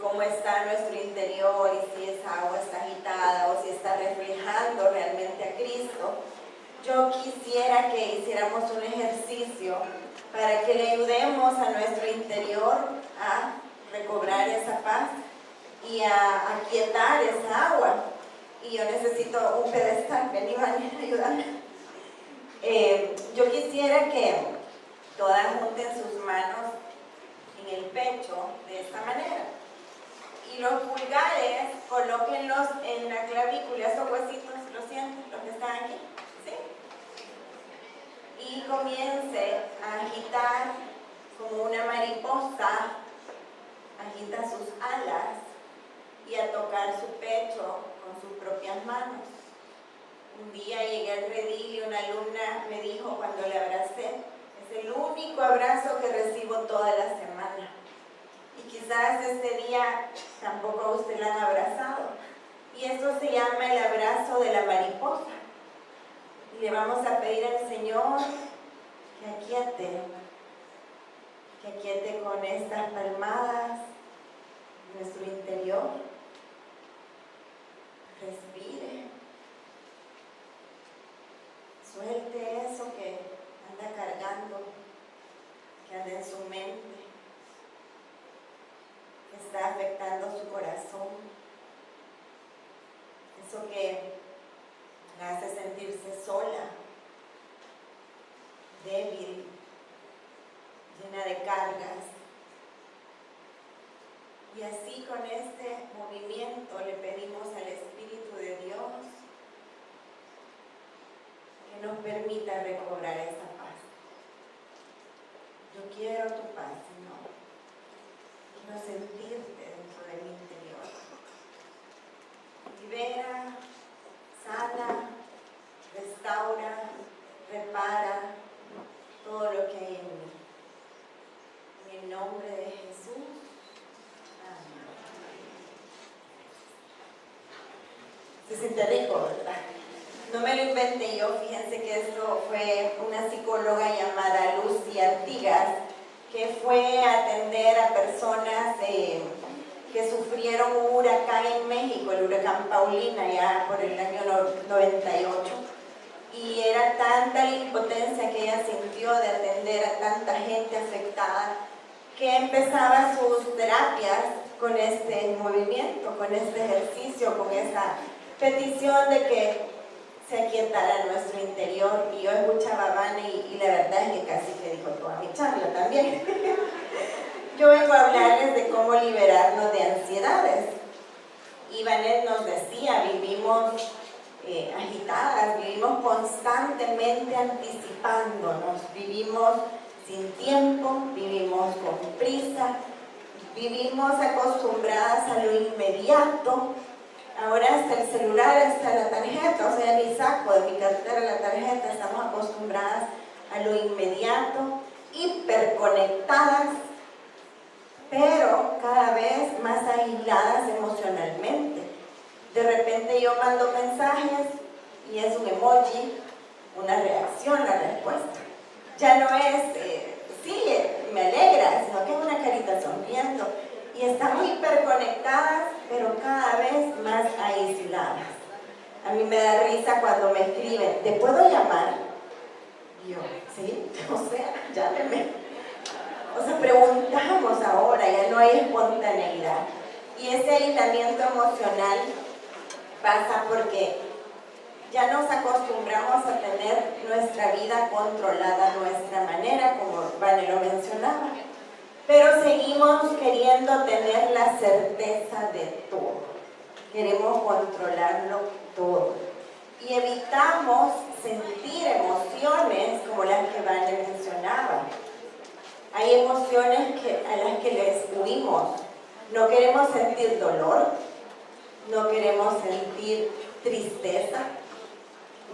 cómo está nuestro interior y si esa agua está agitada o si está reflejando realmente a Cristo, yo quisiera que hiciéramos un ejercicio para que le ayudemos a nuestro interior a recobrar esa paz y a aquietar esa agua. Y yo necesito un pedestal, vení, Vania, ayúdame. Yo quisiera que todas junten sus manos en el pecho de esta manera. Y los pulgares, colóquenlos en la clavícula, esos huesitos, ¿lo sienten? Los que están aquí, ¿sí? Y comience a agitar como una mariposa, agita sus alas y a tocar su pecho con sus propias manos. Un día llegué al redil y una alumna me dijo cuando le abracé, es el único abrazo que recibo toda la semana. Y quizás este día tampoco a usted la han abrazado. Y eso se llama el abrazo de la mariposa. Y le vamos a pedir al Señor que aquiete con estas palmadas nuestro interior. Respire. Suelte eso que anda cargando, que anda en su mente, que está afectando su corazón. Eso que la hace sentirse sola, débil, llena de cargas. Y así con este movimiento le pedimos al Espíritu de Dios que nos permita recobrar esa paz. Yo quiero tu paz, Señor. Quiero sentirte dentro de mi interior. Libera, sana, restaura, repara todo lo que hay en mí. En el nombre de Jesús. Amén. Se siente rico, ¿verdad? No me lo inventé yo, fíjense que esto fue una psicóloga llamada Lucy Artigas, que fue a atender a personas que sufrieron un huracán en México, el huracán Paulina, ya por el año 98. Y era tanta la impotencia que ella sintió de atender a tanta gente afectada, que empezaba sus terapias con este movimiento, con este ejercicio, con esa petición de que se aquietara nuestro interior. Y yo escuchaba a Vane y la verdad es que casi que dijo toda mi charla también. Yo vengo a hablarles de cómo liberarnos de ansiedades. Y Vanet nos decía, vivimos agitadas, vivimos constantemente anticipándonos, vivimos sin tiempo, vivimos con prisa, vivimos acostumbradas a lo inmediato. Ahora hasta el celular, hasta la tarjeta, o sea, ni saco de mi cartera la tarjeta, estamos acostumbradas a lo inmediato, hiperconectadas, pero cada vez más aisladas emocionalmente. De repente yo mando mensajes y es un emoji, una reacción, la respuesta. Ya no es, sí, me alegra, sino que es una carita sonriendo. Y estamos hiperconectadas, pero cada vez más aisladas. A mí me da risa cuando me escriben, ¿te puedo llamar? Y yo, sí, o sea, llámeme. O sea, preguntamos ahora, ya no hay espontaneidad. Y ese aislamiento emocional pasa porque ya nos acostumbramos a tener nuestra vida controlada a nuestra manera, como Vane lo mencionaba. Pero seguimos queriendo tener la certeza de todo. Queremos controlarlo todo. Y evitamos sentir emociones como las que Vane mencionaba. Hay emociones a las que les huimos. No queremos sentir dolor, no queremos sentir tristeza,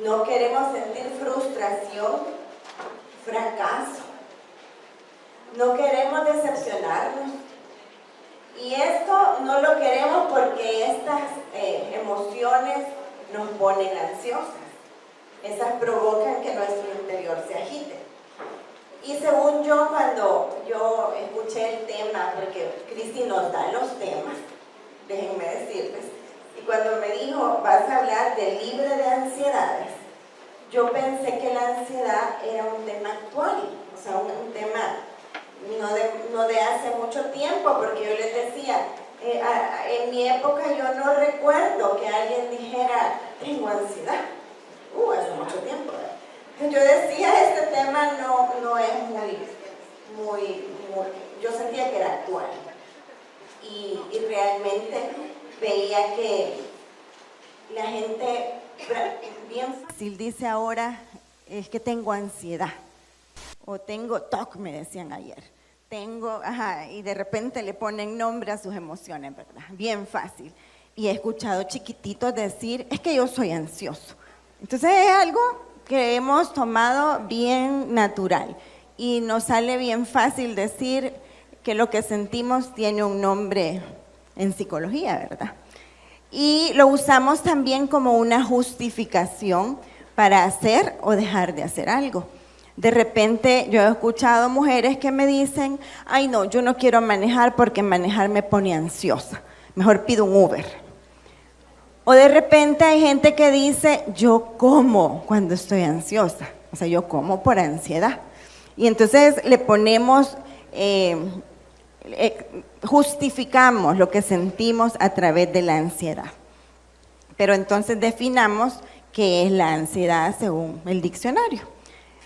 no queremos sentir frustración, fracaso. No queremos decepcionarnos. Y esto no lo queremos porque estas emociones nos ponen ansiosas. Esas provocan que nuestro interior se agite. Y según yo, cuando yo escuché el tema, porque Cristi nos da los temas, déjenme decirles, y cuando me dijo, vas a hablar de libre de ansiedades, yo pensé que la ansiedad era un tema actual, o sea, un tema no de hace mucho tiempo, porque yo les decía, en mi época yo no recuerdo que alguien dijera, tengo ansiedad, hace mucho tiempo, ¿verdad? Yo decía, este tema no es muy, yo sentía que era actual, y realmente veía que la gente bien fácil dice ahora, es que tengo ansiedad, o tengo TOC, me decían ayer, y de repente le ponen nombre a sus emociones, ¿verdad? Bien fácil. Y he escuchado chiquititos decir, es que yo soy ansioso. Entonces es algo que hemos tomado bien natural y nos sale bien fácil decir que lo que sentimos tiene un nombre en psicología, ¿verdad? Y lo usamos también como una justificación para hacer o dejar de hacer algo. De repente yo he escuchado mujeres que me dicen, ay no, yo no quiero manejar porque manejar me pone ansiosa, mejor pido un Uber. O de repente hay gente que dice, yo como cuando estoy ansiosa, o sea, yo como por ansiedad. Y entonces le ponemos, justificamos lo que sentimos a través de la ansiedad. Pero entonces definamos qué es la ansiedad según el diccionario.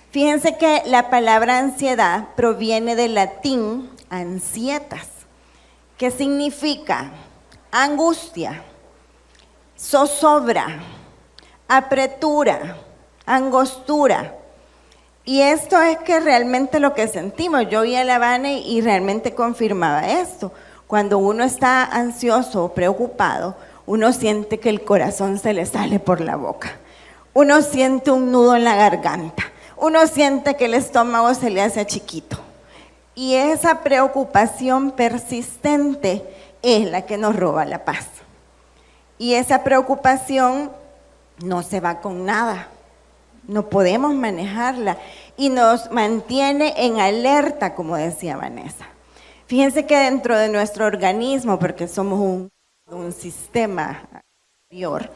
Fíjense que la palabra ansiedad proviene del latín ansietas, que significa angustia, zozobra, apretura, angostura. Y esto es que realmente lo que sentimos. Yo oí a la Vane y realmente confirmaba esto. Cuando uno está ansioso o preocupado, uno siente que el corazón se le sale por la boca. Uno siente un nudo en la garganta. Uno siente que el estómago se le hace chiquito. Y esa preocupación persistente es la que nos roba la paz. Y esa preocupación no se va con nada, no podemos manejarla y nos mantiene en alerta, como decía Vanessa. Fíjense que dentro de nuestro organismo, porque somos un sistema superior,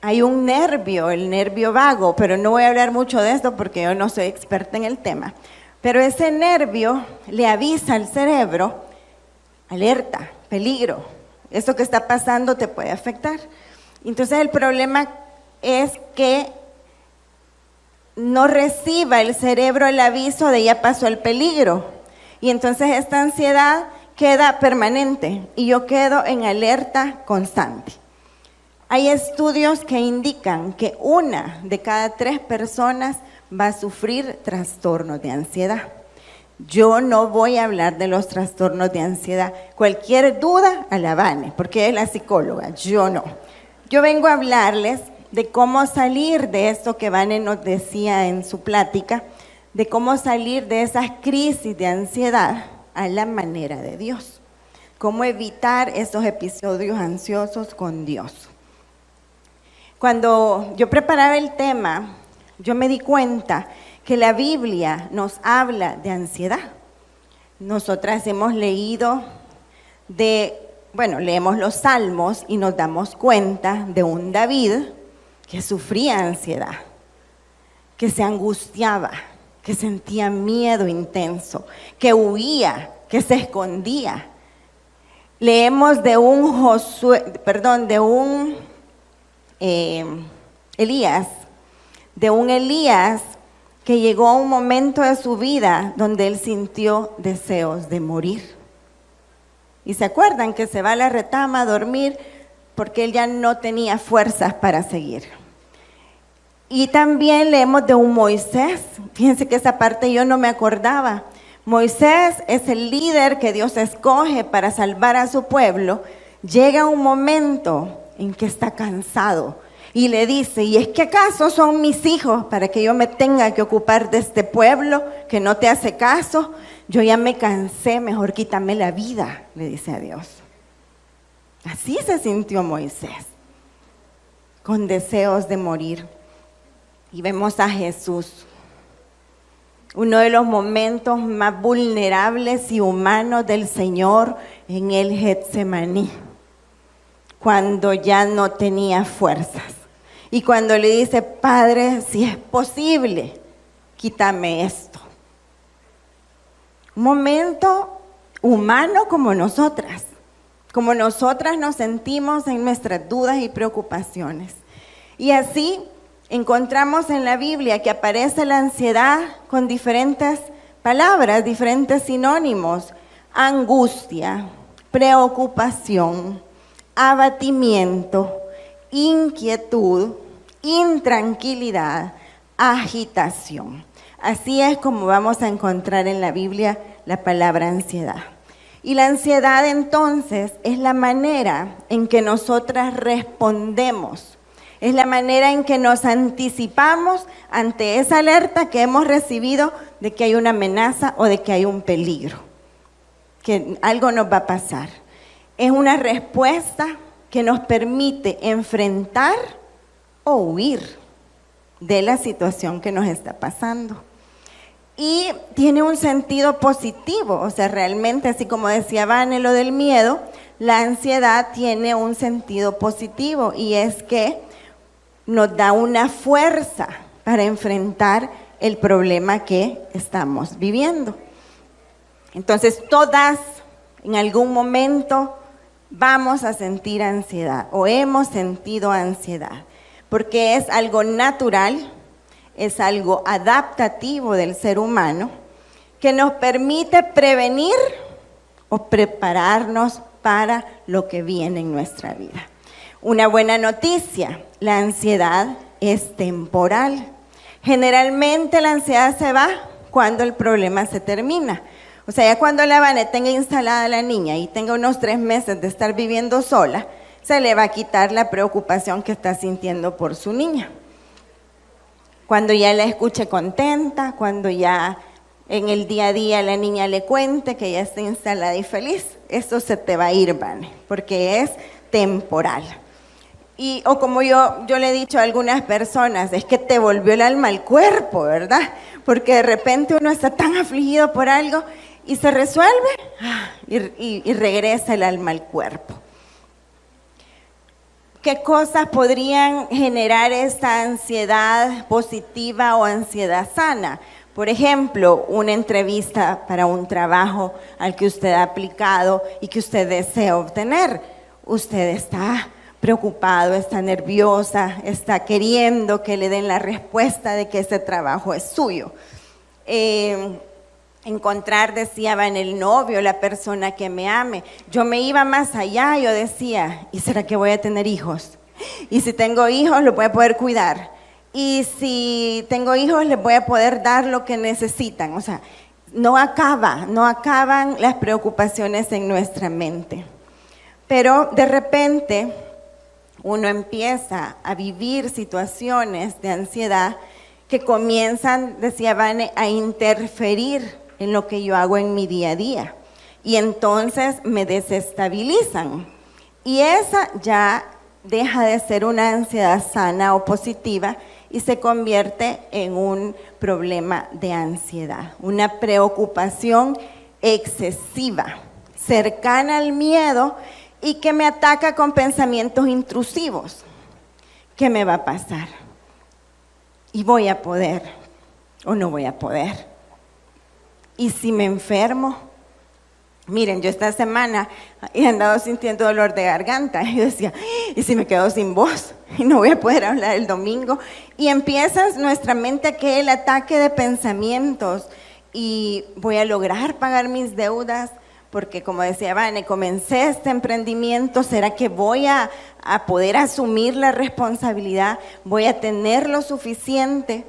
hay un nervio, el nervio vago, pero no voy a hablar mucho de esto porque yo no soy experta en el tema, pero ese nervio le avisa al cerebro, alerta, peligro. Esto que está pasando te puede afectar. Entonces el problema es que no reciba el cerebro el aviso de ya pasó el peligro. Y entonces esta ansiedad queda permanente y yo quedo en alerta constante. Hay estudios que indican que 1 de cada 3 personas va a sufrir trastornos de ansiedad. Yo no voy a hablar de los trastornos de ansiedad. Cualquier duda a la Vane, porque es la psicóloga, yo no. Yo vengo a hablarles de cómo salir de esto que Vane nos decía en su plática, de cómo salir de esas crisis de ansiedad a la manera de Dios. Cómo evitar esos episodios ansiosos con Dios. Cuando yo preparaba el tema, yo me di cuenta que la Biblia nos habla de ansiedad. Nosotras hemos leído leemos los Salmos y nos damos cuenta de un David que sufría ansiedad, que se angustiaba, que sentía miedo intenso, que huía, que se escondía. Leemos de un Elías que llegó a un momento de su vida donde él sintió deseos de morir. Y se acuerdan que se va a la retama a dormir porque él ya no tenía fuerzas para seguir. Y también leemos de un Moisés. Fíjense que esa parte yo no me acordaba. Moisés es el líder que Dios escoge para salvar a su pueblo. Llega un momento en que está cansado y le dice, ¿y es que acaso son mis hijos para que yo me tenga que ocupar de este pueblo que no te hace caso? Yo ya me cansé, mejor quítame la vida, le dice a Dios. Así se sintió Moisés, con deseos de morir. Y vemos a Jesús uno de los momentos más vulnerables y humanos del Señor en el Getsemaní, cuando ya no tenía fuerzas. Y cuando le dice, Padre, si es posible, quítame esto. Un momento humano como nosotras nos sentimos en nuestras dudas y preocupaciones. Y así encontramos en la Biblia que aparece la ansiedad con diferentes palabras, diferentes sinónimos: angustia, preocupación, abatimiento, inquietud, intranquilidad, agitación. Así es como vamos a encontrar en la Biblia la palabra ansiedad. Y la ansiedad entonces es la manera en que nosotras respondemos, es la manera en que nos anticipamos ante esa alerta que hemos recibido de que hay una amenaza o de que hay un peligro, que algo nos va a pasar. Es una respuesta que nos permite enfrentar o huir de la situación que nos está pasando. Y tiene un sentido positivo, o sea, realmente, así como decía Vane lo del miedo, la ansiedad tiene un sentido positivo, y es que nos da una fuerza para enfrentar el problema que estamos viviendo. Entonces, todas en algún momento vamos a sentir ansiedad o hemos sentido ansiedad, porque es algo natural, es algo adaptativo del ser humano que nos permite prevenir o prepararnos para lo que viene en nuestra vida. Una buena noticia: la ansiedad es temporal. Generalmente la ansiedad se va cuando el problema se termina. O sea, ya cuando la Vane tenga instalada a la niña y tenga unos 3 meses de estar viviendo sola, se le va a quitar la preocupación que está sintiendo por su niña. Cuando ya la escuche contenta, cuando ya en el día a día la niña le cuente que ya está instalada y feliz, eso se te va a ir, Vane, porque es temporal. O como yo le he dicho a algunas personas, es que te volvió el alma al cuerpo, ¿verdad? Porque de repente uno está tan afligido por algo y se resuelve y regresa el alma al cuerpo. ¿Qué cosas podrían generar esta ansiedad positiva o ansiedad sana? Por ejemplo, una entrevista para un trabajo al que usted ha aplicado y que usted desea obtener. Usted está preocupado, está nerviosa, está queriendo que le den la respuesta de que ese trabajo es suyo. Encontrar, decía, va en el novio, la persona que me ame. Yo me iba más allá, yo decía, ¿y será que voy a tener hijos? Y si tengo hijos, los voy a poder cuidar. Y si tengo hijos, les voy a poder dar lo que necesitan. O sea, no acaban las preocupaciones en nuestra mente. Pero de repente uno empieza a vivir situaciones de ansiedad que comienzan, decía Vane, a interferir en lo que yo hago en mi día a día, y entonces me desestabilizan, y esa ya deja de ser una ansiedad sana o positiva y se convierte en un problema de ansiedad, una preocupación excesiva, cercana al miedo, y que me ataca con pensamientos intrusivos. ¿Qué me va a pasar? ¿Y voy a poder o no voy a poder? ¿Y si me enfermo? Miren, yo esta semana he andado sintiendo dolor de garganta. Y yo decía, ¿y si me quedo sin voz? Y no voy a poder hablar el domingo. Y empieza nuestra mente aquel ataque de pensamientos. ¿Y voy a lograr pagar mis deudas? Porque como decía Vane, comencé este emprendimiento, ¿será que voy a poder asumir la responsabilidad? ¿Voy a tener lo suficiente?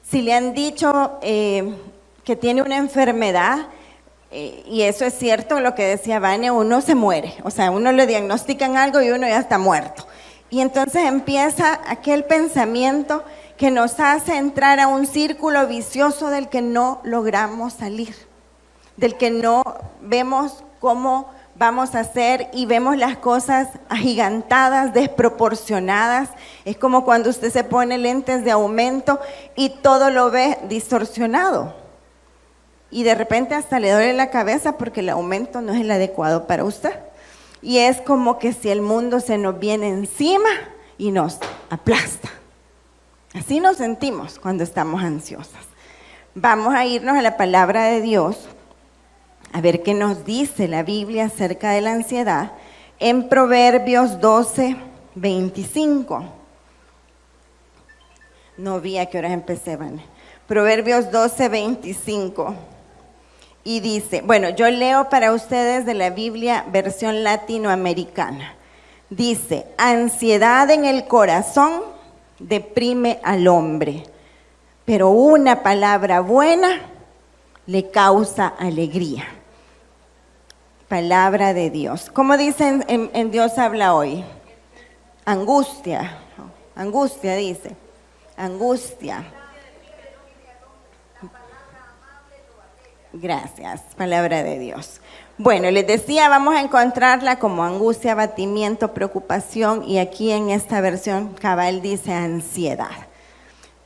Si le han dicho que tiene una enfermedad, y eso es cierto lo que decía Vane, uno se muere, o sea, uno le diagnostican algo y uno ya está muerto. Y entonces empieza aquel pensamiento que nos hace entrar a un círculo vicioso del que no logramos salir, del que no vemos cómo vamos a hacer y vemos las cosas agigantadas, desproporcionadas. Es como cuando usted se pone lentes de aumento y todo lo ve distorsionado. y de repente hasta le duele la cabeza porque el aumento no es el adecuado para usted. Y es como que si el mundo se nos viene encima y nos aplasta. Así nos sentimos cuando estamos ansiosas. Vamos a irnos a la palabra de Dios, a ver qué nos dice la Biblia acerca de la ansiedad, en Proverbios 12:25. No vi a qué horas empecé, Vane. Proverbios 12:25. Y dice, bueno, yo leo para ustedes de la Biblia versión latinoamericana. Dice, ansiedad en el corazón deprime al hombre, pero una palabra buena le causa alegría. Palabra de Dios. ¿Cómo dicen en Dios habla hoy? Angustia. Angustia dice. Angustia. Gracias, palabra de Dios. Bueno, les decía, vamos a encontrarla como angustia, abatimiento, preocupación, y aquí en esta versión cabal dice ansiedad.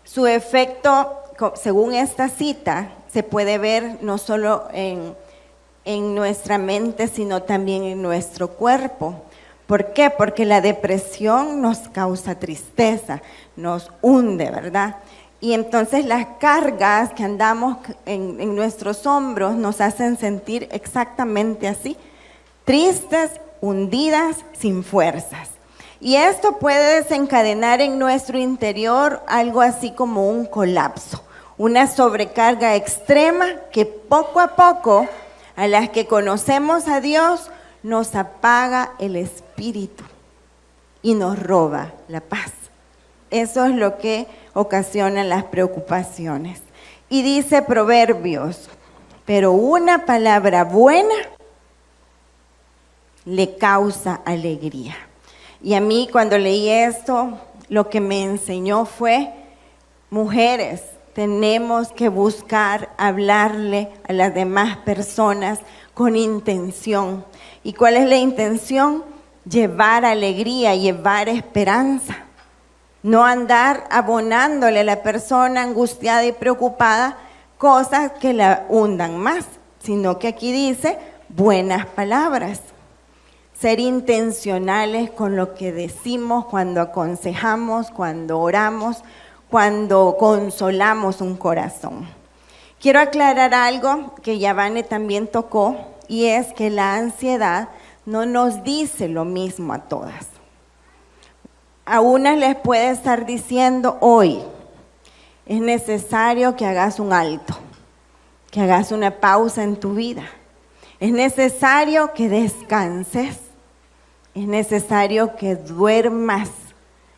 Su efecto, según esta cita, se puede ver no solo en nuestra mente, sino también en nuestro cuerpo. ¿Por qué? Porque la depresión nos causa tristeza, nos hunde, ¿verdad? Y entonces las cargas que andamos en nuestros hombros nos hacen sentir exactamente así, tristes, hundidas, sin fuerzas. Y esto puede desencadenar en nuestro interior algo así como un colapso, una sobrecarga extrema que poco a poco, a las que conocemos a Dios, nos apaga el espíritu y nos roba la paz. Eso es lo que ocasiona las preocupaciones. Y dice Proverbios, pero una palabra buena le causa alegría. Y a mí cuando leí esto, lo que me enseñó fue, mujeres, tenemos que buscar hablarle a las demás personas con intención. ¿Y cuál es la intención? Llevar alegría, llevar esperanza. No andar abonándole a la persona angustiada y preocupada cosas que la hundan más, sino que aquí dice buenas palabras. Ser intencionales con lo que decimos cuando aconsejamos, cuando oramos, cuando consolamos un corazón. Quiero aclarar algo que Yavane también tocó, y es que la ansiedad no nos dice lo mismo a todas. A unas les puede estar diciendo hoy, es necesario que hagas un alto, que hagas una pausa en tu vida. Es necesario que descanses, es necesario que duermas,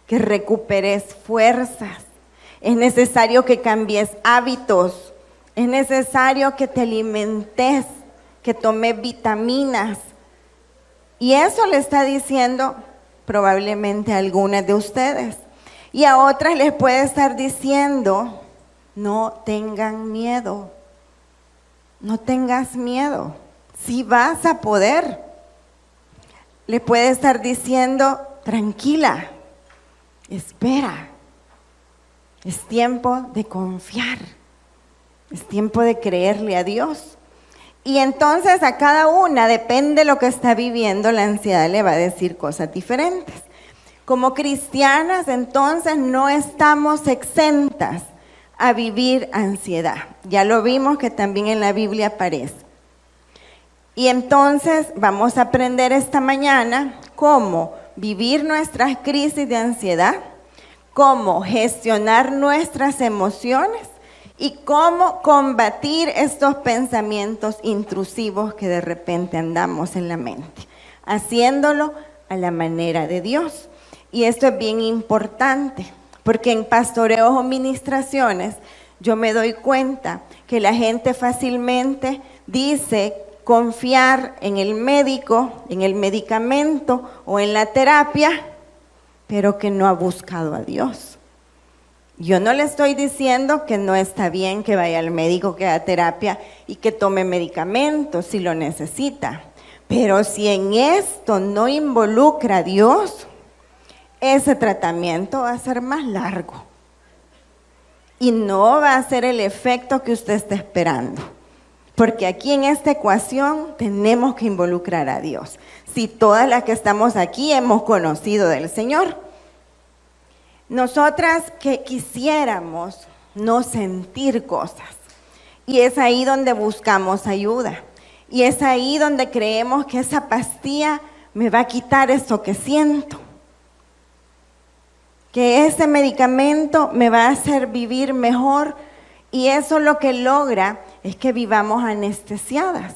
que recuperes fuerzas, es necesario que cambies hábitos, es necesario que te alimentes, que tomes vitaminas. Y eso le está diciendo probablemente a algunas de ustedes. Y a otras les puede estar diciendo, no tengan miedo, no tengas miedo, sí vas a poder. Le puede estar diciendo, tranquila, espera, es tiempo de confiar, es tiempo de creerle a Dios. Y entonces a cada una, depende de lo que está viviendo, la ansiedad le va a decir cosas diferentes. Como cristianas, entonces, no estamos exentas a vivir ansiedad. Ya lo vimos que también en la Biblia aparece. Y entonces vamos a aprender esta mañana cómo vivir nuestras crisis de ansiedad, cómo gestionar nuestras emociones, y cómo combatir estos pensamientos intrusivos que de repente andamos en la mente, haciéndolo a la manera de Dios. Y esto es bien importante, porque en pastoreos o ministraciones yo me doy cuenta que la gente fácilmente dice confiar en el médico, en el medicamento o en la terapia, pero que no ha buscado a Dios. Yo no le estoy diciendo que no está bien que vaya al médico, que haga terapia y que tome medicamentos si lo necesita. Pero si en esto no involucra a Dios, ese tratamiento va a ser más largo y no va a ser el efecto que usted está esperando. porque aquí en esta ecuación tenemos que involucrar a Dios. Si todas las que estamos aquí hemos conocido del Señor, nosotras que quisiéramos no sentir cosas, y es ahí donde buscamos ayuda, y es ahí donde creemos que esa pastilla me va a quitar eso que siento, que ese medicamento me va a hacer vivir mejor, y eso lo que logra es que vivamos anestesiadas.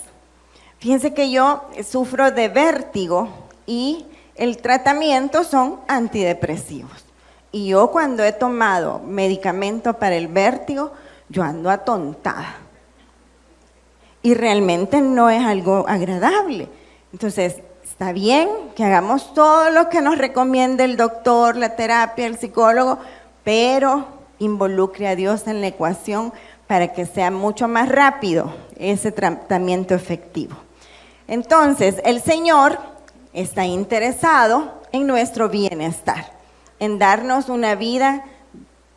Fíjense que yo sufro de vértigo y el tratamiento son antidepresivos. Y yo cuando he tomado medicamento para el vértigo, yo ando atontada. Y realmente no es algo agradable. Entonces, está bien que hagamos todo lo que nos recomiende el doctor, la terapia, el psicólogo, pero involucre a Dios en la ecuación para que sea mucho más rápido ese tratamiento efectivo. Entonces, el Señor está interesado en nuestro bienestar, en darnos una vida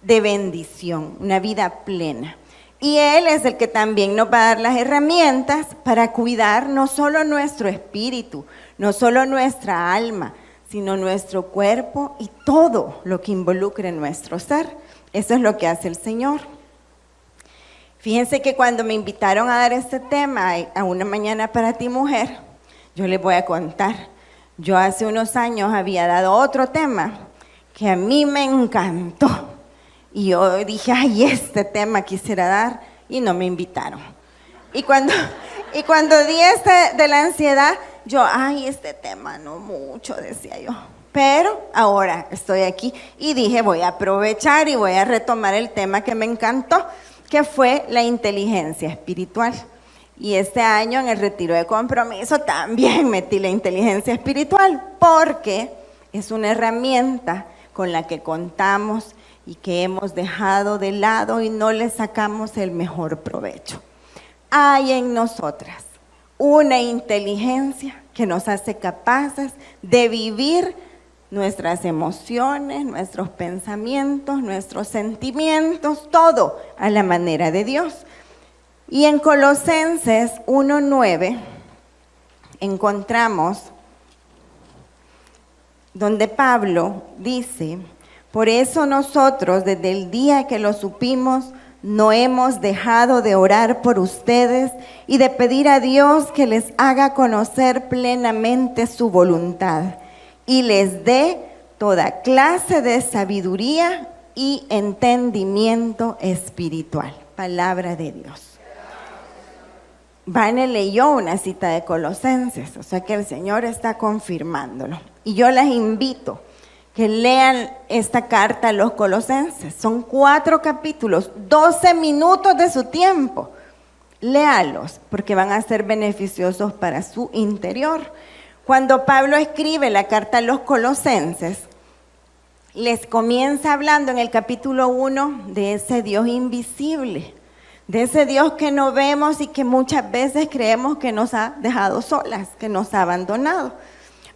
de bendición, una vida plena. Y Él es el que también nos va a dar las herramientas para cuidar no solo nuestro espíritu, no solo nuestra alma, sino nuestro cuerpo y todo lo que involucre nuestro ser. Eso es lo que hace el Señor. Fíjense que cuando me invitaron a dar este tema a Una Mañana para Ti Mujer, yo les voy a contar. Yo hace unos años había dado otro tema que a mí me encantó. Y yo dije, ay, este tema quisiera dar, y no me invitaron. Y cuando di este de la ansiedad, yo, ay, este tema no mucho, decía yo. Pero ahora estoy aquí y dije, voy a aprovechar y voy a retomar el tema que me encantó, que fue la inteligencia espiritual. Y este año en el retiro de compromiso también metí la inteligencia espiritual, porque es una herramienta con la que contamos y que hemos dejado de lado y no le sacamos el mejor provecho. Hay en nosotras una inteligencia que nos hace capaces de vivir nuestras emociones, nuestros pensamientos, nuestros sentimientos, todo a la manera de Dios. Y en Colosenses 1:9 encontramos donde Pablo dice: por eso nosotros desde el día que lo supimos no hemos dejado de orar por ustedes y de pedir a Dios que les haga conocer plenamente su voluntad y les dé toda clase de sabiduría y entendimiento espiritual. Palabra de Dios. Vane leyó una cita de Colosenses, o sea que el Señor está confirmándolo. Y yo las invito que lean esta carta a los Colosenses. Son 4 capítulos, 12 minutos de su tiempo. Léalos, porque van a ser beneficiosos para su interior. Cuando Pablo escribe la carta a los Colosenses, les comienza hablando en el capítulo 1 de ese Dios invisible, de ese Dios que no vemos y que muchas veces creemos que nos ha dejado solas, que nos ha abandonado.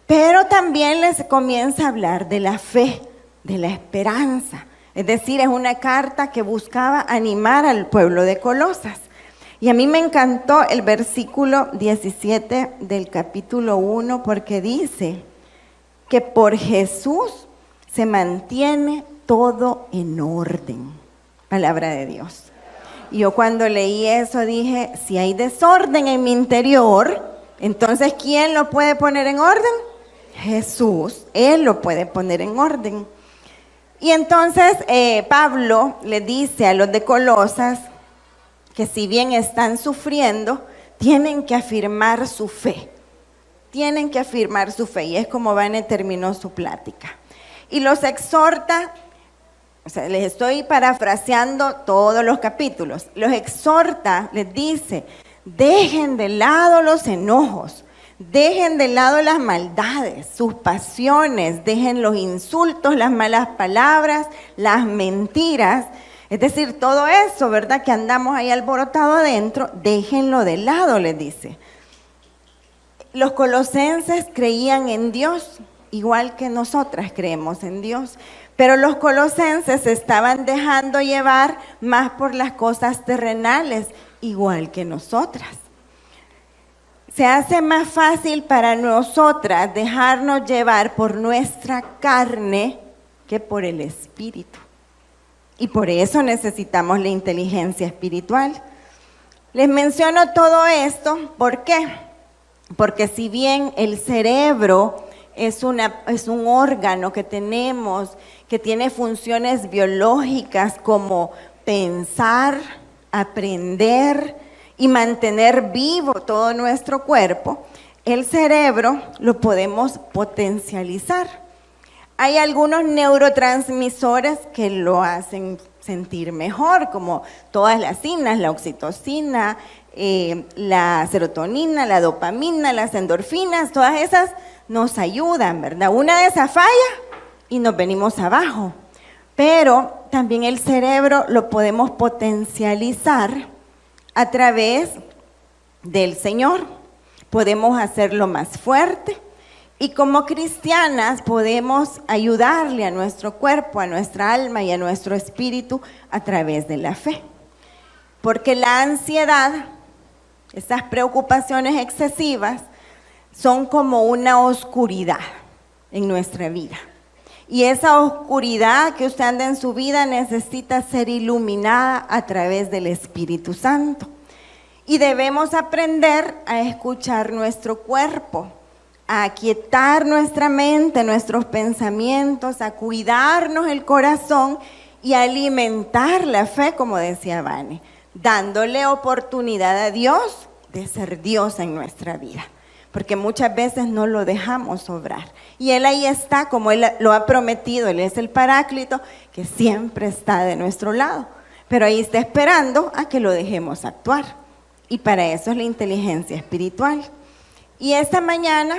Pero también les comienza a hablar de la fe, de la esperanza. Es decir, es una carta que buscaba animar al pueblo de Colosas. Y a mí me encantó el versículo 17 del capítulo 1 porque dice que por Jesús se mantiene todo en orden. Palabra de Dios. Y yo cuando leí eso dije, si hay desorden en mi interior, entonces ¿quién lo puede poner en orden? Jesús, Él lo puede poner en orden. Y entonces Pablo le dice a los de Colosas que si bien están sufriendo, tienen que afirmar su fe. Tienen que afirmar su fe. Y es como Vane terminó su plática. Y los exhorta, o sea, les estoy parafraseando todos los capítulos. Los exhorta, les dice, dejen de lado los enojos. Dejen de lado las maldades, sus pasiones, dejen los insultos, las malas palabras, las mentiras. Es decir, todo eso, ¿verdad? Que andamos ahí alborotado adentro, déjenlo de lado, les dice. Los colosenses creían en Dios, igual que nosotras creemos en Dios. Pero los colosenses se estaban dejando llevar más por las cosas terrenales igual que nosotras. Se hace más fácil para nosotras dejarnos llevar por nuestra carne que por el espíritu. Y por eso necesitamos la inteligencia espiritual. Les menciono todo esto, ¿por qué? Porque si bien el cerebro es un órgano que tenemos, que tiene funciones biológicas como pensar, aprender y mantener vivo todo nuestro cuerpo, el cerebro lo podemos potencializar. Hay algunos neurotransmisores que lo hacen sentir mejor, como todas las signas, la oxitocina, la serotonina, la dopamina, las endorfinas, todas esas nos ayudan, ¿verdad? Una de esas falla y nos venimos abajo. Pero también el cerebro lo podemos potencializar a través del Señor. Podemos hacerlo más fuerte y como cristianas podemos ayudarle a nuestro cuerpo, a nuestra alma y a nuestro espíritu a través de la fe. Porque la ansiedad, esas preocupaciones excesivas, son como una oscuridad en nuestra vida. Y esa oscuridad que usted anda en su vida necesita ser iluminada a través del Espíritu Santo. Y debemos aprender a escuchar nuestro cuerpo, a aquietar nuestra mente, nuestros pensamientos, a cuidarnos el corazón y a alimentar la fe, como decía Vane, dándole oportunidad a Dios de ser Dios en nuestra vida. Porque muchas veces no lo dejamos obrar. Y Él ahí está, como Él lo ha prometido, Él es el Paráclito, que siempre está de nuestro lado. Pero ahí está esperando a que lo dejemos actuar. Y para eso es la inteligencia espiritual. Y esta mañana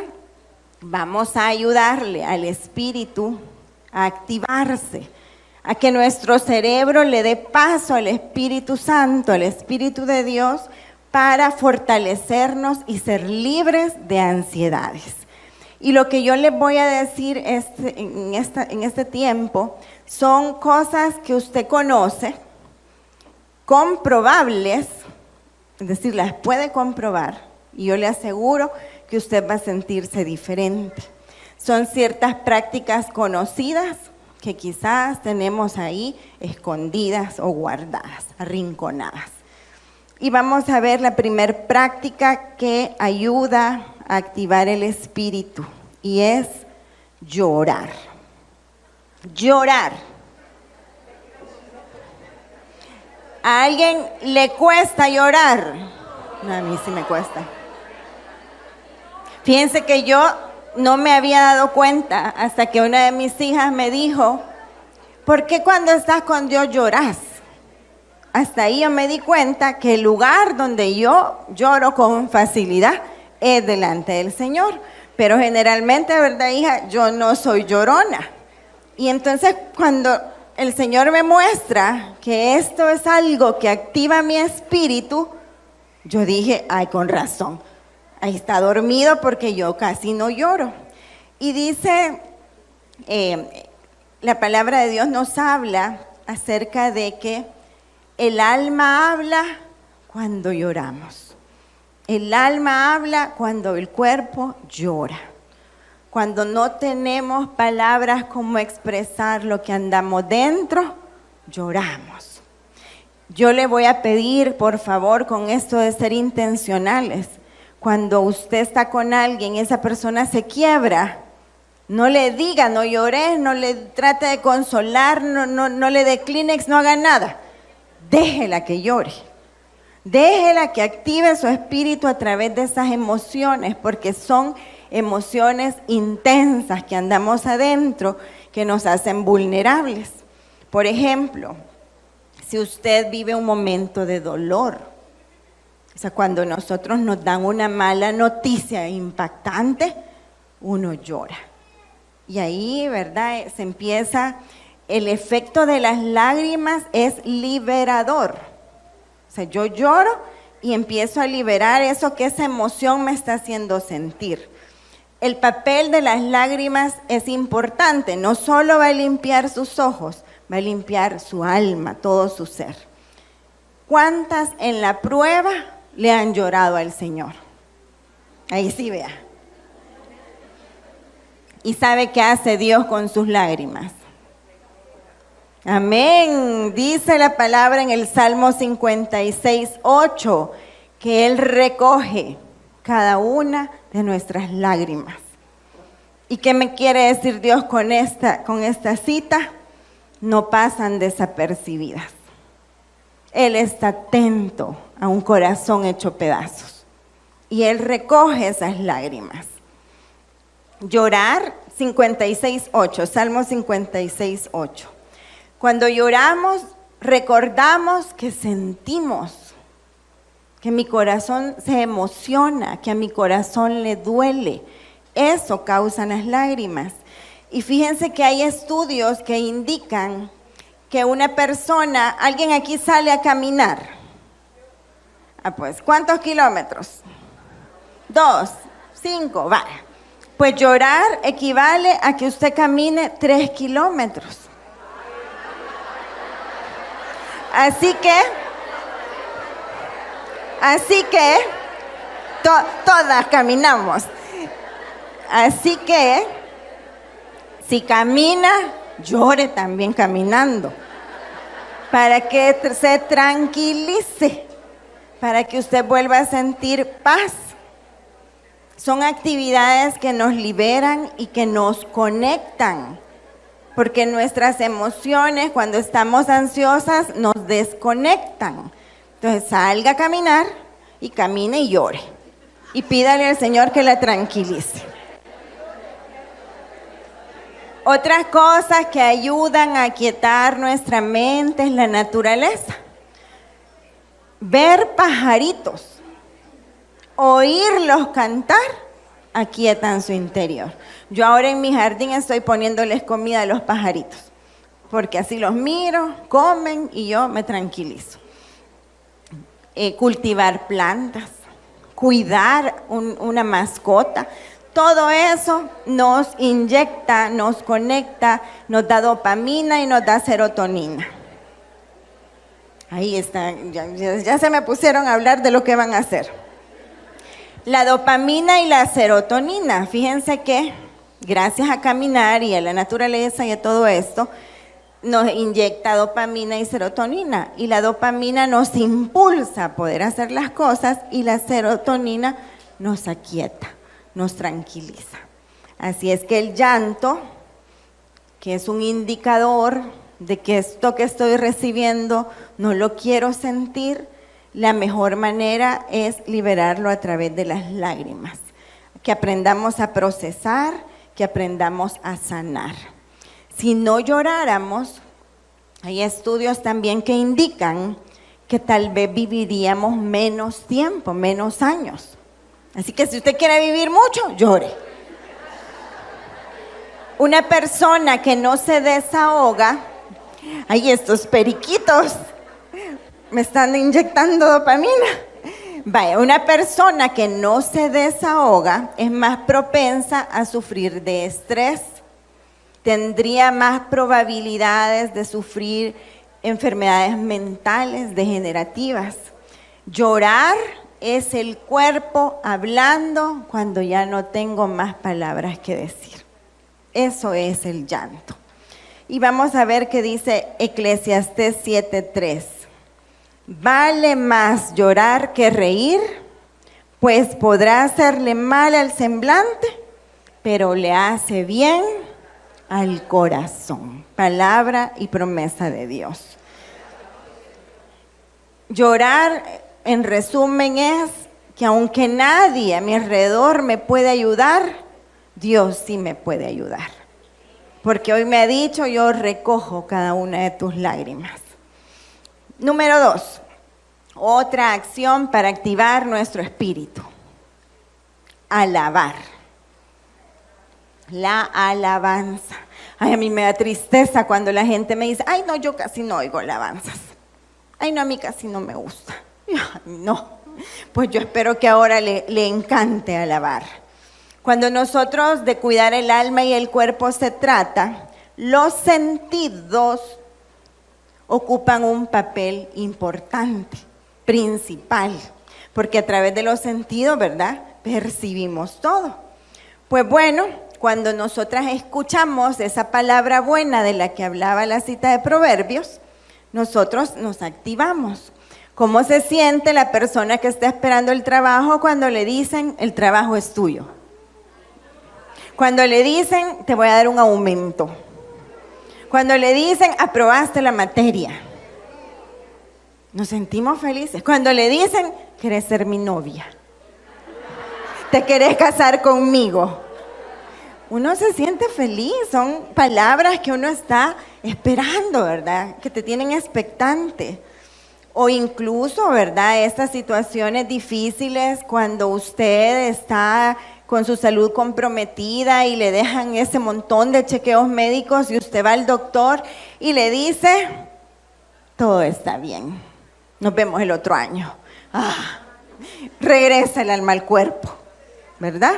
vamos a ayudarle al espíritu a activarse, a que nuestro cerebro le dé paso al Espíritu Santo, al Espíritu de Dios, para fortalecernos y ser libres de ansiedades. Y lo que yo les voy a decir en este tiempo son cosas que usted conoce, comprobables, es decir, las puede comprobar, y yo le aseguro que usted va a sentirse diferente. Son ciertas prácticas conocidas que quizás tenemos ahí escondidas o guardadas, arrinconadas. Y vamos a ver la primera práctica que ayuda a activar el espíritu, y es llorar. Llorar. ¿A alguien le cuesta llorar? No, a mí sí me cuesta. Fíjense que yo no me había dado cuenta hasta que una de mis hijas me dijo, ¿por qué cuando estás con Dios lloras? Hasta ahí yo me di cuenta que el lugar donde yo lloro con facilidad es delante del Señor. Pero generalmente, ¿verdad, hija? Yo no soy llorona. Y entonces cuando el Señor me muestra que esto es algo que activa mi espíritu, yo dije, ay, con razón. Ahí está dormido porque yo casi no lloro. Y dice, la palabra de Dios nos habla acerca de que el alma habla cuando lloramos. El alma habla cuando el cuerpo llora. Cuando no tenemos palabras como expresar lo que andamos dentro, lloramos. Yo le voy a pedir, por favor, con esto de ser intencionales, cuando usted está con alguien y esa persona se quiebra, no le diga, no llores, no le trate de consolar, no le dé Kleenex, no haga nada. Déjela que llore. Déjela que active su espíritu a través de esas emociones, porque son emociones intensas que andamos adentro que nos hacen vulnerables. Por ejemplo, si usted vive un momento de dolor, o sea, cuando nosotros nos dan una mala noticia impactante, uno llora. Y ahí, ¿verdad? Se empieza, el efecto de las lágrimas es liberador. O sea, yo lloro y empiezo a liberar eso que esa emoción me está haciendo sentir. El papel de las lágrimas es importante, no solo va a limpiar sus ojos, va a limpiar su alma, todo su ser. ¿Cuántas en la prueba le han llorado al Señor? Ahí sí, vea. ¿Y sabe qué hace Dios con sus lágrimas? Amén. Dice la palabra en el Salmo 56:8 que Él recoge cada una de nuestras lágrimas. ¿Y qué me quiere decir Dios con esta cita? No pasan desapercibidas. Él está atento a un corazón hecho pedazos y Él recoge esas lágrimas. Llorar, 56:8, Salmo 56:8. Cuando lloramos, recordamos que sentimos, que mi corazón se emociona, que a mi corazón le duele. Eso causa las lágrimas. Y fíjense que hay estudios que indican que una persona, alguien aquí sale a caminar. Pues, ¿cuántos kilómetros? 2, 5, vaya. Pues llorar equivale a que usted camine 3 kilómetros. Así que, todas caminamos. Así que, si camina, llore también caminando, para que se tranquilice, para que usted vuelva a sentir paz. Son actividades que nos liberan y que nos conectan, porque nuestras emociones, cuando estamos ansiosas, nos desconectan. Entonces, salga a caminar y camine y llore. Y pídale al Señor que la tranquilice. Otras cosas que ayudan a aquietar nuestra mente es la naturaleza. Ver pajaritos, oírlos cantar, aquietan su interior. Yo ahora en mi jardín estoy poniéndoles comida a los pajaritos, porque así los miro, comen y yo me tranquilizo. Cultivar plantas, cuidar una mascota, todo eso nos inyecta, nos conecta, nos da dopamina y nos da serotonina. Ahí está, ya se me pusieron a hablar de lo que van a hacer. La dopamina y la serotonina, fíjense que gracias a caminar y a la naturaleza y a todo esto, nos inyecta dopamina y serotonina. Y la dopamina nos impulsa a poder hacer las cosas y la serotonina nos aquieta, nos tranquiliza. Así es que el llanto, que es un indicador de que esto que estoy recibiendo no lo quiero sentir, la mejor manera es liberarlo a través de las lágrimas. Que aprendamos a procesar, que aprendamos a sanar. Si no lloráramos, hay estudios también que indican que tal vez viviríamos menos tiempo, menos años. Así que si usted quiere vivir mucho, llore. Una persona que no se desahoga, hay estos periquitos, me están inyectando dopamina. Vaya, una persona que no se desahoga es más propensa a sufrir de estrés, tendría más probabilidades de sufrir enfermedades mentales degenerativas. Llorar es el cuerpo hablando cuando ya no tengo más palabras que decir. Eso es el llanto. Y vamos a ver qué dice Eclesiastés 7:3. Vale más llorar que reír, pues podrá hacerle mal al semblante, pero le hace bien al corazón. Palabra y promesa de Dios. Llorar, en resumen, es que aunque nadie a mi alrededor me puede ayudar, Dios sí me puede ayudar. Porque hoy me ha dicho, yo recojo cada una de tus lágrimas. Número 2, otra acción para activar nuestro espíritu. Alabar. La alabanza. Ay, a mí me da tristeza cuando la gente me dice, ay, no, yo casi no oigo alabanzas. Ay, no, a mí casi no me gusta. Ay, no, pues yo espero que ahora le encante alabar. Cuando nosotros de cuidar el alma y el cuerpo se trata, los sentidos ocupan un papel importante, principal, porque a través de los sentidos, ¿verdad?, percibimos todo. Pues bueno, cuando nosotras escuchamos esa palabra buena de la que hablaba la cita de Proverbios, nosotros nos activamos. ¿Cómo se siente la persona que está esperando el trabajo cuando le dicen el trabajo es tuyo? Cuando le dicen te voy a dar un aumento. Cuando le dicen aprobaste la materia. Nos sentimos felices. Cuando le dicen querés ser mi novia. Te querés casar conmigo. Uno se siente feliz, son palabras que uno está esperando, ¿verdad? Que te tienen expectante. O incluso, ¿verdad? Estas situaciones difíciles cuando usted está con su salud comprometida y le dejan ese montón de chequeos médicos y usted va al doctor y le dice, todo está bien, nos vemos el otro año. Regresa el alma al cuerpo, ¿verdad?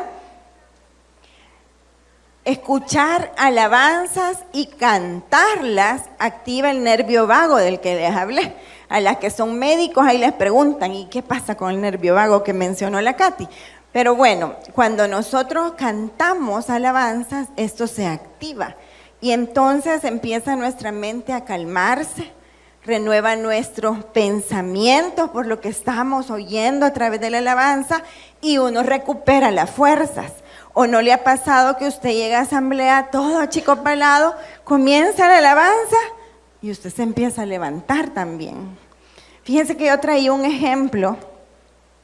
Escuchar alabanzas y cantarlas activa el nervio vago del que les hablé. A las que son médicos ahí les preguntan, ¿y qué pasa con el nervio vago que mencionó la Katy? Pero bueno, cuando nosotros cantamos alabanzas, esto se activa. Y entonces empieza nuestra mente a calmarse, renueva nuestros pensamientos por lo que estamos oyendo a través de la alabanza y uno recupera las fuerzas. ¿O no le ha pasado que usted llega a asamblea todo achicopalado, comienza la alabanza y usted se empieza a levantar también? Fíjense que yo traía un ejemplo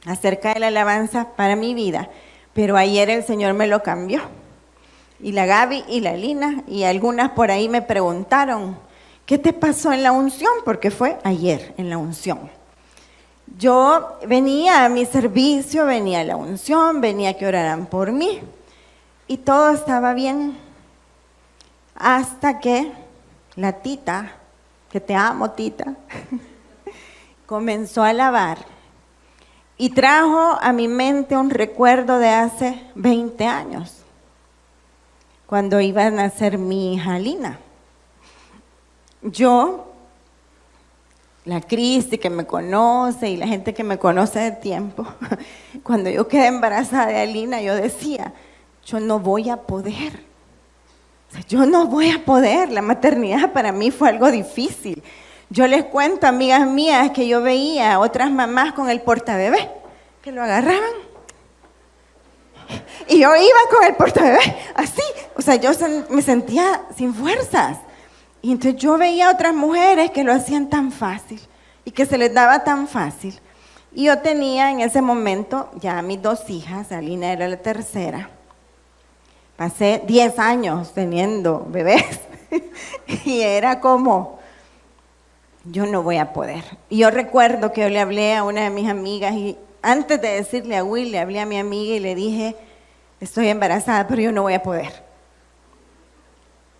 acerca de la alabanza para mi vida, pero ayer el Señor me lo cambió. Y la Gaby y la Lina y algunas por ahí me preguntaron, ¿qué te pasó en la unción? Porque fue ayer en la unción. Yo venía a mi servicio, venía a la unción, venía a que oraran por mí. Y todo estaba bien, hasta que la tita, que te amo tita, comenzó a alabar y trajo a mi mente un recuerdo de hace 20 años, cuando iba a nacer mi hija Lina. Yo, la Cristi que me conoce y la gente que me conoce de tiempo, cuando yo quedé embarazada de Alina, yo decía, yo no voy a poder. O sea, yo no voy a poder. La maternidad para mí fue algo difícil. Yo les cuento, amigas mías, que yo veía a otras mamás con el portabebé, que lo agarraban. Y yo iba con el portabebé, así. O sea, yo me sentía sin fuerzas. Y entonces yo veía a otras mujeres que lo hacían tan fácil y que se les daba tan fácil. Y yo tenía en ese momento ya mis 2 hijas, Alina era la tercera. Pasé 10 años teniendo bebés y era como, yo no voy a poder. Y yo recuerdo que yo le hablé a una de mis amigas y antes de decirle a Will, le hablé a mi amiga y le dije, estoy embarazada, pero yo no voy a poder.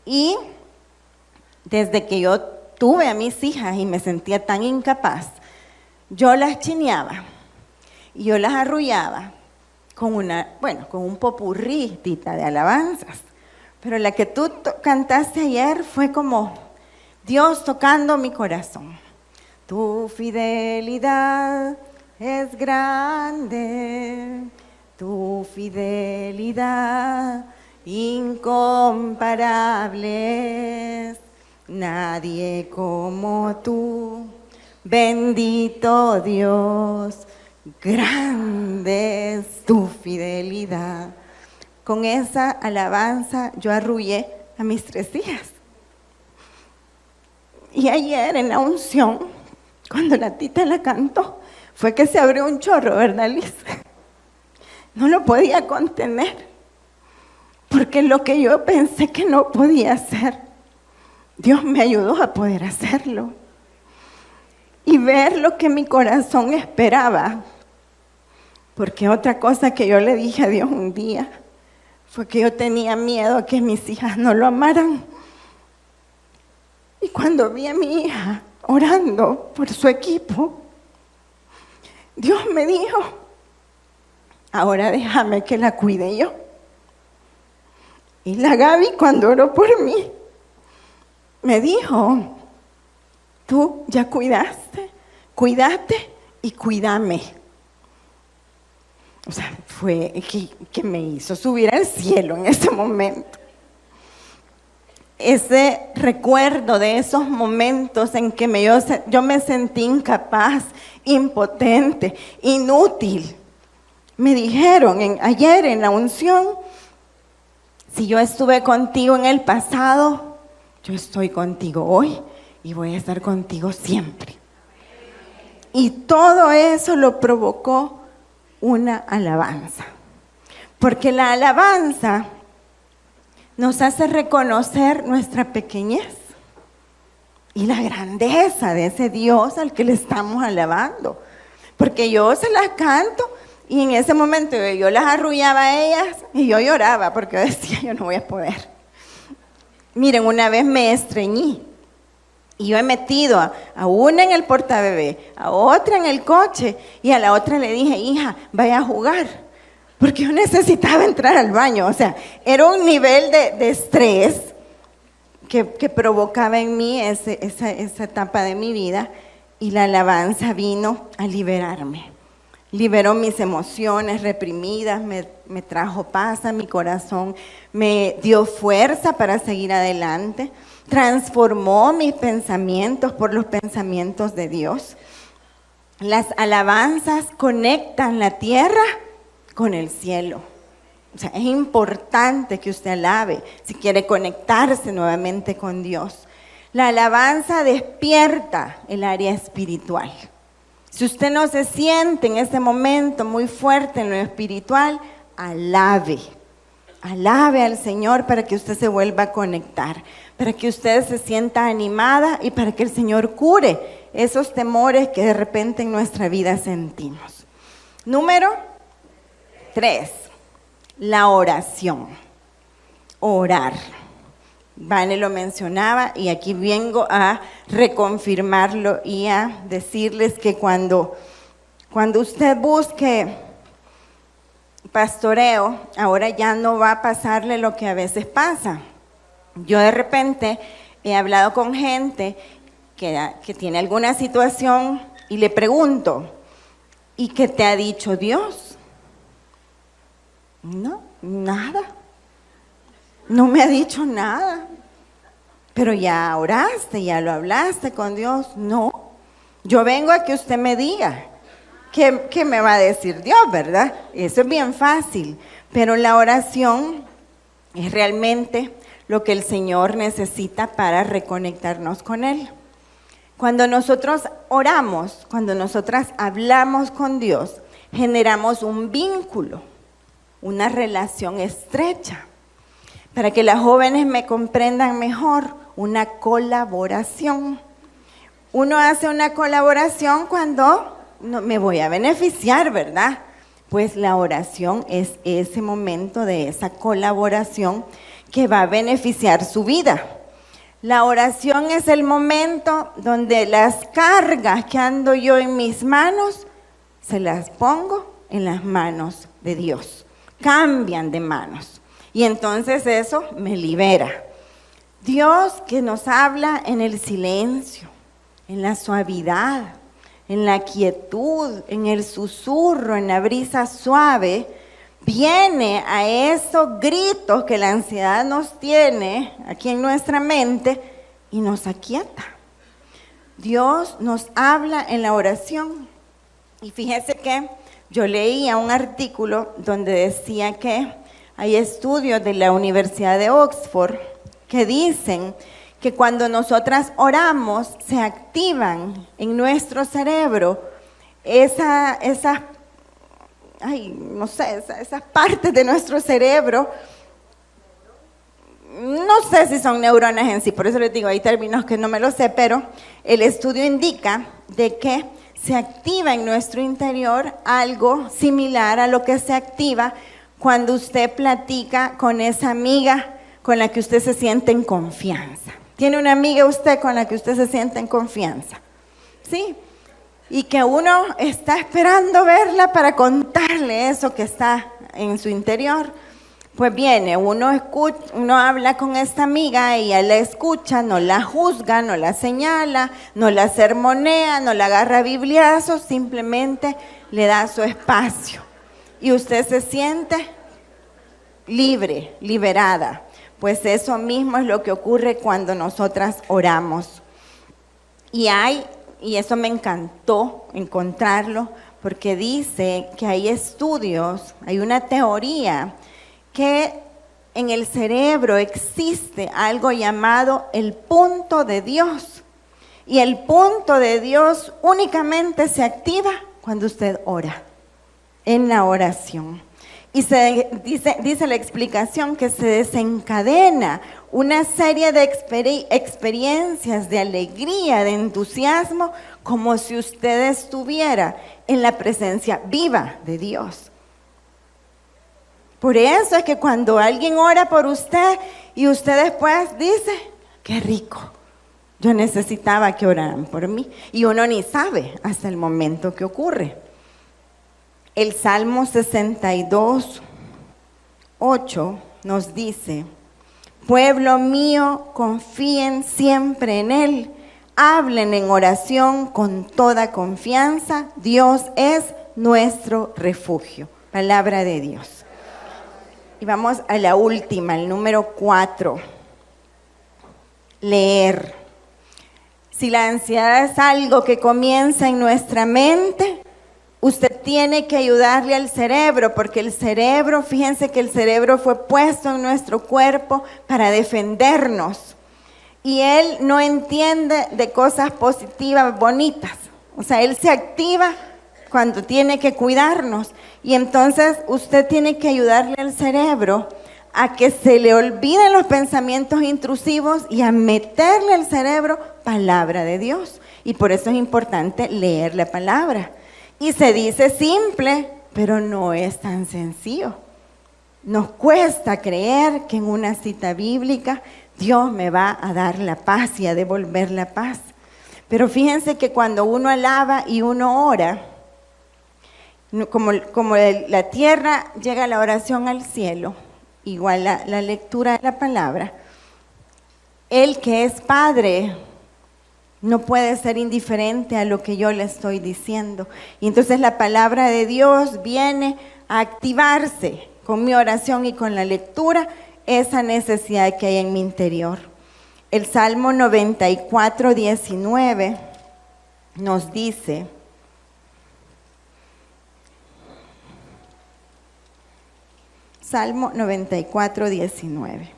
Y desde que yo tuve a mis hijas y me sentía tan incapaz, yo las chineaba y yo las arrullaba con un popurrí, tita, de alabanzas. Pero la que tú cantaste ayer fue como Dios tocando mi corazón. Tu fidelidad es grande, tu fidelidad incomparable. Nadie como tú, bendito Dios. Grande es tu fidelidad. Con esa alabanza yo arrullé a mis 3 hijas. Y ayer en la unción, cuando la tita la cantó, fue que se abrió un chorro, ¿verdad, Liz? No lo podía contener, porque lo que yo pensé que no podía hacer, Dios me ayudó a poder hacerlo. Y ver lo que mi corazón esperaba. Porque otra cosa que yo le dije a Dios un día fue que yo tenía miedo a que mis hijas no lo amaran. Y cuando vi a mi hija orando por su equipo, Dios me dijo, ahora déjame que la cuide yo. Y la Gaby, cuando oró por mí, me dijo, tú ya cuídate y cuídame. O sea, fue que me hizo subir al cielo en ese momento. Ese recuerdo de esos momentos en que yo me sentí incapaz, impotente, inútil. Me dijeron ayer en la unción, si yo estuve contigo en el pasado, yo estoy contigo hoy y voy a estar contigo siempre. Y todo eso lo provocó una alabanza. Porque la alabanza nos hace reconocer nuestra pequeñez y la grandeza de ese Dios al que le estamos alabando. Porque yo se las canto y en ese momento yo las arrullaba a ellas y yo lloraba porque yo decía, yo no voy a poder. Miren, una vez me estreñí y yo he metido a una en el portabebé, a otra en el coche y a la otra le dije, hija, vaya a jugar. Porque yo necesitaba entrar al baño, o sea, era un nivel de estrés que provocaba en mí esa etapa de mi vida, y la alabanza vino a liberarme. Liberó mis emociones reprimidas, me trajo paz a mi corazón, me dio fuerza para seguir adelante, transformó mis pensamientos por los pensamientos de Dios. Las alabanzas conectan la tierra con el cielo. O sea, es importante que usted alabe si quiere conectarse nuevamente con Dios. La alabanza despierta el área espiritual. Si usted no se siente en ese momento muy fuerte en lo espiritual, alabe al Señor para que usted se vuelva a conectar, para que usted se sienta animada y para que el Señor cure esos temores que de repente en nuestra vida sentimos. Número 3, la oración. Orar. Vane lo mencionaba y aquí vengo a reconfirmarlo y a decirles que cuando usted busque pastoreo, ahora ya no va a pasarle lo que a veces pasa. Yo de repente he hablado con gente que tiene alguna situación y le pregunto, ¿y qué te ha dicho Dios? No, nada. No me ha dicho nada. Pero ya oraste, ya lo hablaste con Dios. No. Yo vengo a que usted me diga qué me va a decir Dios, ¿verdad? Eso es bien fácil. Pero la oración es realmente lo que el Señor necesita para reconectarnos con Él. Cuando nosotros oramos, cuando nosotras hablamos con Dios, generamos un vínculo, una relación estrecha. Para que las jóvenes me comprendan mejor, una colaboración. Uno hace una colaboración cuando me voy a beneficiar, ¿verdad? Pues la oración es ese momento de esa colaboración que va a beneficiar su vida. La oración es el momento donde las cargas que ando yo en mis manos, se las pongo en las manos de Dios. Cambian de manos. Y entonces eso me libera. Dios que nos habla en el silencio, en la suavidad, en la quietud, en el susurro, en la brisa suave, viene a esos gritos que la ansiedad nos tiene aquí en nuestra mente y nos aquieta. Dios nos habla en la oración. Y fíjese que yo leía un artículo donde decía que hay estudios de la Universidad de Oxford que dicen que cuando nosotras oramos se activan en nuestro cerebro esas partes de nuestro cerebro. No sé si son neuronas en sí, por eso les digo, hay términos que no me lo sé, pero el estudio indica de que se activa en nuestro interior algo similar a lo que se activa cuando usted platica con esa amiga con la que usted se siente en confianza. ¿Tiene una amiga usted con la que usted se siente en confianza? ¿Sí? Y que uno está esperando verla para contarle eso que está en su interior. Pues viene, uno habla con esta amiga, ella la escucha, no la juzga, no la señala, no la sermonea, no la agarra a bibliazos, simplemente le da su espacio. Y usted se siente libre, liberada. Pues eso mismo es lo que ocurre cuando nosotras oramos. Y eso me encantó encontrarlo, porque dice que hay estudios, hay una teoría que en el cerebro existe algo llamado el punto de Dios. Y el punto de Dios únicamente se activa cuando usted ora, en la oración. Y dice la explicación que se desencadena una serie de experiencias de alegría, de entusiasmo, como si usted estuviera en la presencia viva de Dios. Por eso es que cuando alguien ora por usted y usted después dice, qué rico, yo necesitaba que oraran por mí. Y uno ni sabe hasta el momento que ocurre. El Salmo 62, 8 nos dice, pueblo mío, confíen siempre en Él, hablen en oración con toda confianza, Dios es nuestro refugio. Palabra de Dios. Y vamos a la última, el número 4. Leer. Si la ansiedad es algo que comienza en nuestra mente, usted tiene que ayudarle al cerebro, porque el cerebro, fíjense que el cerebro fue puesto en nuestro cuerpo para defendernos. Y él no entiende de cosas positivas, bonitas. O sea, él se activa cuando tiene que cuidarnos. Y entonces usted tiene que ayudarle al cerebro a que se le olviden los pensamientos intrusivos y a meterle al cerebro palabra de Dios. Y por eso es importante leer la palabra. Y se dice simple, pero no es tan sencillo. Nos cuesta creer que en una cita bíblica Dios me va a dar la paz y a devolver la paz. Pero fíjense que cuando uno alaba y uno ora, como la tierra llega la oración al cielo, igual la lectura de la palabra, el que es Padre no puede ser indiferente a lo que yo le estoy diciendo. Y entonces la palabra de Dios viene a activarse con mi oración y con la lectura, esa necesidad que hay en mi interior. El Salmo 94, 19 nos dice, Salmo 94, 19.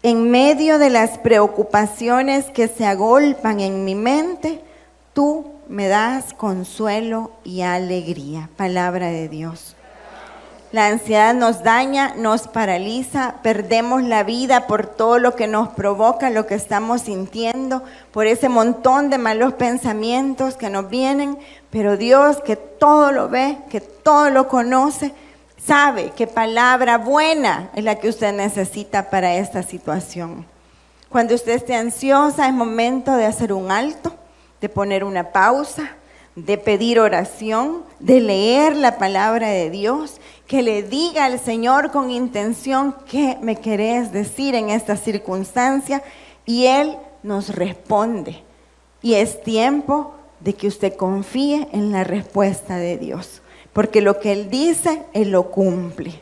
En medio de las preocupaciones que se agolpan en mi mente, tú me das consuelo y alegría. Palabra de Dios. La ansiedad nos daña, nos paraliza, perdemos la vida por todo lo que nos provoca, lo que estamos sintiendo, por ese montón de malos pensamientos que nos vienen, pero Dios, que todo lo ve, que todo lo conoce, sabe qué palabra buena es la que usted necesita para esta situación. Cuando usted esté ansiosa, es momento de hacer un alto, de poner una pausa, de pedir oración, de leer la palabra de Dios, que le diga al Señor con intención qué me querés decir en esta circunstancia, y Él nos responde. Y es tiempo de que usted confíe en la respuesta de Dios, porque lo que Él dice, Él lo cumple.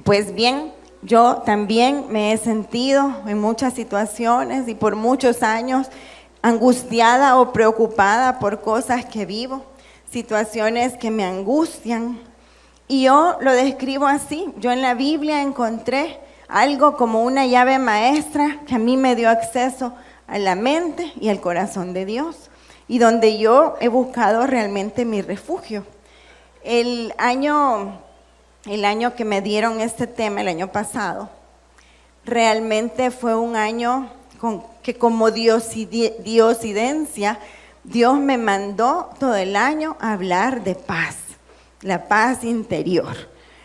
Pues bien, yo también me he sentido en muchas situaciones y por muchos años angustiada o preocupada por cosas que vivo, situaciones que me angustian. Y yo lo describo así. Yo en la Biblia encontré algo como una llave maestra que a mí me dio acceso a la mente y al corazón de Dios, y donde yo he buscado realmente mi refugio. El año que me dieron este tema, el año pasado, realmente fue un año que como diosidencia, Dios me mandó todo el año a hablar de paz, la paz interior.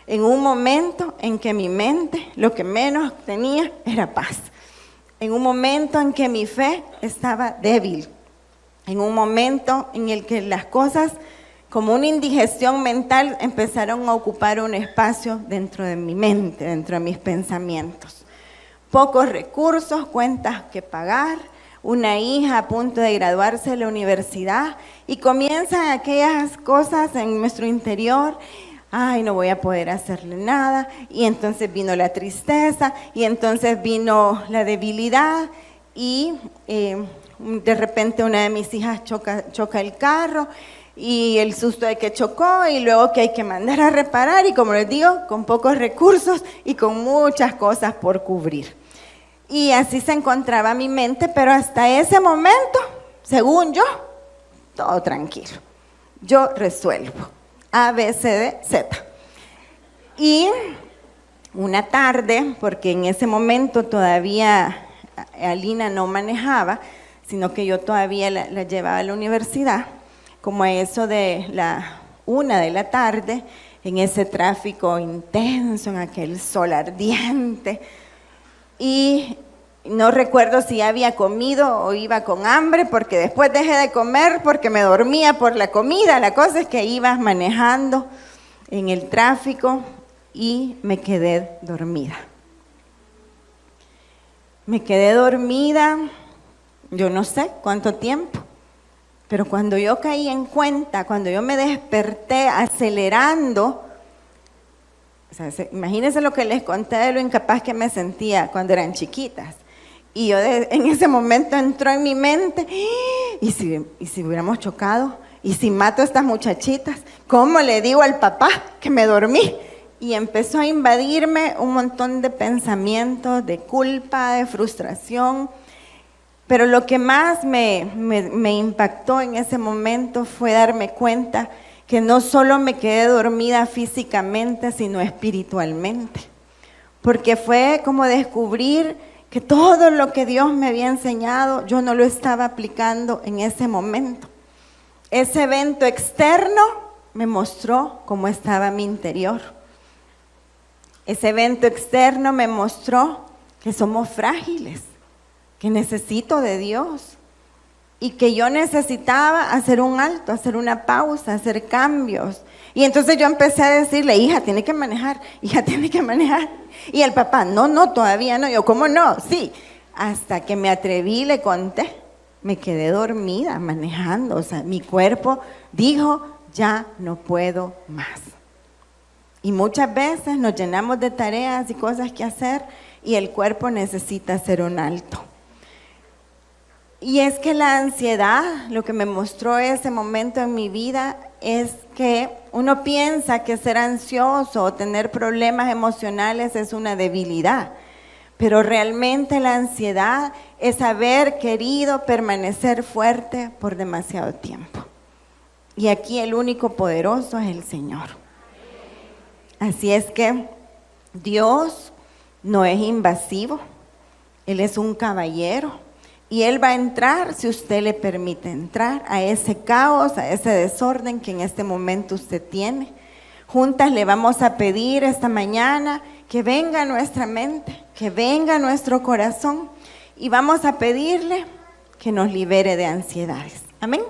En un momento en que mi mente lo que menos tenía era paz. En un momento en que mi fe estaba débil. En un momento en el que las cosas como una indigestión mental, empezaron a ocupar un espacio dentro de mi mente, dentro de mis pensamientos. Pocos recursos, cuentas que pagar, una hija a punto de graduarse de la universidad y comienzan aquellas cosas en nuestro interior. Ay, no voy a poder hacerle nada. Y entonces vino la tristeza y entonces vino la debilidad y de repente una de mis hijas choca el carro y el susto de que chocó y luego que hay que mandar a reparar y como les digo, con pocos recursos y con muchas cosas por cubrir. Y así se encontraba mi mente, pero hasta ese momento, según yo, todo tranquilo. Yo resuelvo. A, B, C, D, Z. Y una tarde, porque en ese momento todavía Alina no manejaba, sino que yo todavía la llevaba a la universidad, como a eso de la 1 de la tarde, en ese tráfico intenso, en aquel sol ardiente, y no recuerdo si ya había comido o iba con hambre, porque después dejé de comer porque me dormía por la comida. La cosa es que iba manejando en el tráfico y me quedé dormida. Me quedé dormida, yo no sé cuánto tiempo, pero cuando yo caí en cuenta, cuando yo me desperté acelerando, o sea, imagínense lo que les conté de lo incapaz que me sentía cuando eran chiquitas. Y yo en ese momento entró en mi mente, ¿y si hubiéramos chocado? ¿Y si mato a estas muchachitas? ¿Cómo le digo al papá que me dormí? Y empezó a invadirme un montón de pensamientos, de culpa, de frustración. Pero lo que más me impactó en ese momento fue darme cuenta que no solo me quedé dormida físicamente, sino espiritualmente. Porque fue como descubrir que todo lo que Dios me había enseñado, yo no lo estaba aplicando en ese momento. Ese evento externo me mostró cómo estaba mi interior. Ese evento externo me mostró que somos frágiles, que necesito de Dios y que yo necesitaba hacer un alto, hacer una pausa, hacer cambios. Y entonces yo empecé a decirle, hija, tiene que manejar, hija, tiene que manejar. Y el papá, no, todavía no. Yo, ¿cómo no? Sí. Hasta que me atreví, le conté, me quedé dormida manejando. O sea, mi cuerpo dijo, ya no puedo más. Y muchas veces nos llenamos de tareas y cosas que hacer y el cuerpo necesita hacer un alto. Y es que la ansiedad, lo que me mostró ese momento en mi vida, es que uno piensa que ser ansioso o tener problemas emocionales es una debilidad, pero realmente la ansiedad es haber querido permanecer fuerte por demasiado tiempo. Y aquí el único poderoso es el Señor. Así es que Dios no es invasivo, Él es un caballero. Y Él va a entrar, si usted le permite entrar, a ese caos, a ese desorden que en este momento usted tiene. Juntas le vamos a pedir esta mañana que venga a nuestra mente, que venga a nuestro corazón y vamos a pedirle que nos libere de ansiedades. Amén.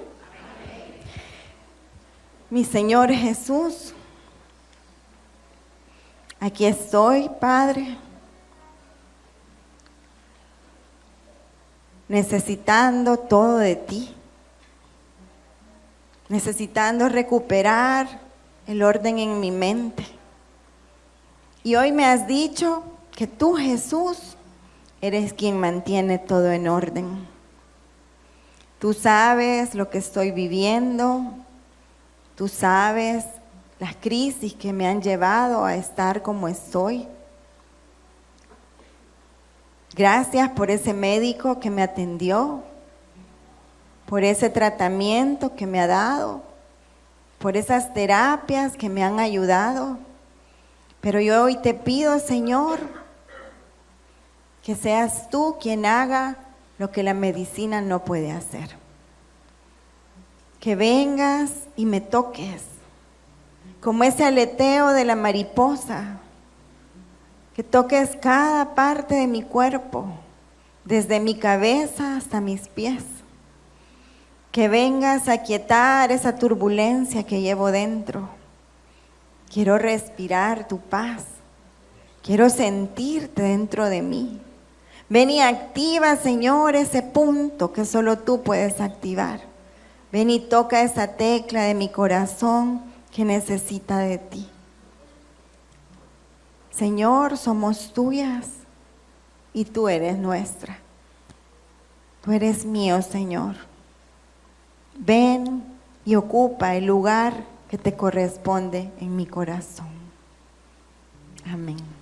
Mi Señor Jesús, aquí estoy, Padre, necesitando todo de ti, necesitando recuperar el orden en mi mente. Y hoy me has dicho que tú, Jesús, eres quien mantiene todo en orden. Tú sabes lo que estoy viviendo, tú sabes las crisis que me han llevado a estar como estoy. Gracias por ese médico que me atendió, por ese tratamiento que me ha dado, por esas terapias que me han ayudado. Pero yo hoy te pido, Señor, que seas tú quien haga lo que la medicina no puede hacer. Que vengas y me toques, como ese aleteo de la mariposa, que toques cada parte de mi cuerpo, desde mi cabeza hasta mis pies. que vengas a quietar esa turbulencia que llevo dentro. Quiero respirar tu paz. Quiero sentirte dentro de mí. Ven y activa, Señor, ese punto que solo tú puedes activar. Ven y toca esa tecla de mi corazón que necesita de ti. Señor, somos tuyas y tú eres nuestra. Tú eres mío, Señor. Ven y ocupa el lugar que te corresponde en mi corazón. Amén.